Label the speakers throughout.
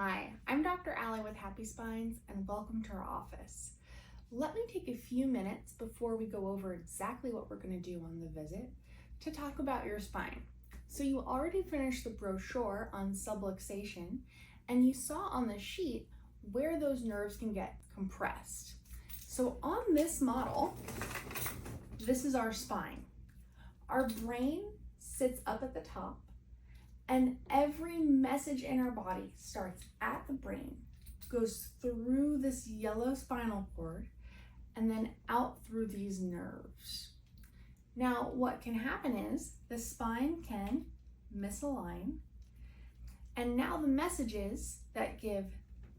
Speaker 1: Hi, I'm Dr. Allie with Happy Spines and welcome to our office. Let me take a few minutes before we go over exactly what we're going to do on the visit to talk about your spine. So you already finished the brochure on subluxation and you saw on the sheet where those nerves can get compressed. So on this model, this is our spine. Our brain sits up at the top, and every message in our body starts at the brain, goes through this yellow spinal cord, and then out through these nerves. Now, what can happen is the spine can misalign, and now the messages that give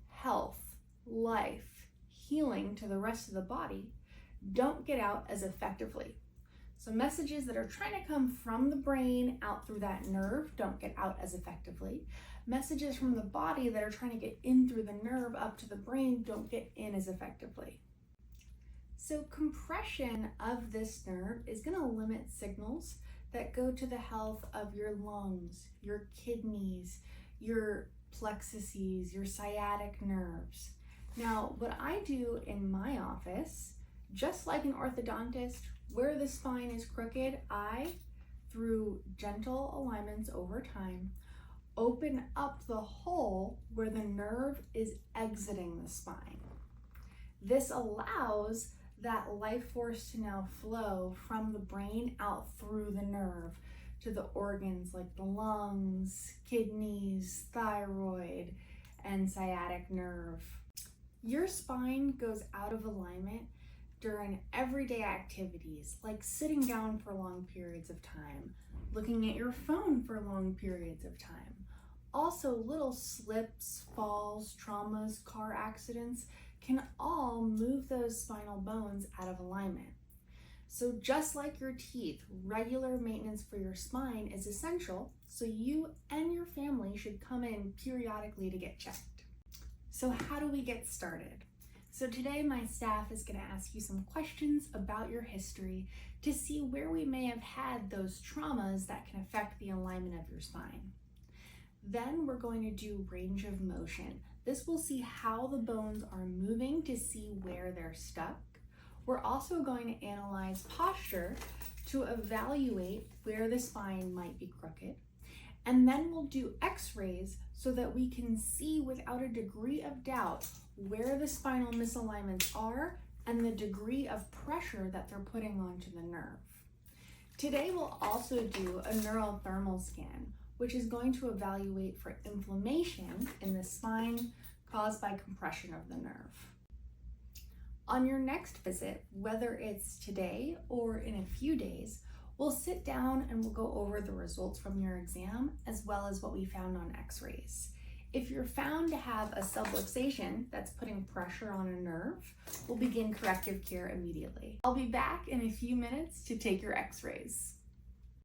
Speaker 1: health, life, healing to the rest of the body don't get out as effectively. So messages that are trying to come from the brain out through that nerve don't get out as effectively. Messages from the body that are trying to get in through the nerve up to the brain don't get in as effectively. So compression of this nerve is going to limit signals that go to the health of your lungs, your kidneys, your plexuses, your sciatic nerves. Now, what I do in my office, just like an orthodontist, where the spine is crooked, I, through gentle alignments over time, open up the hole where the nerve is exiting the spine. This allows that life force to now flow from the brain out through the nerve to the organs like the lungs, kidneys, thyroid, and sciatic nerve. Your spine goes out of alignment during everyday activities like sitting down for long periods of time, looking at your phone for long periods of time. Also, little slips, falls, traumas, car accidents can all move those spinal bones out of alignment. So just like your teeth, regular maintenance for your spine is essential, so you and your family should come in periodically to get checked. So how do we get started? So today my staff is going to ask you some questions about your history to see where we may have had those traumas that can affect the alignment of your spine. Then we're going to do range of motion. This will see how the bones are moving to see where they're stuck. We're also going to analyze posture to evaluate where the spine might be crooked. And then we'll do x-rays so that we can see without a degree of doubt where the spinal misalignments are and the degree of pressure that they're putting onto the nerve. Today we'll also do a neural thermal scan, which is going to evaluate for inflammation in the spine caused by compression of the nerve. On your next visit, whether it's today or in a few days, we'll sit down and we'll go over the results from your exam as well as what we found on x-rays. If you're found to have a subluxation that's putting pressure on a nerve, we'll begin corrective care immediately. I'll be back in a few minutes to take your x-rays.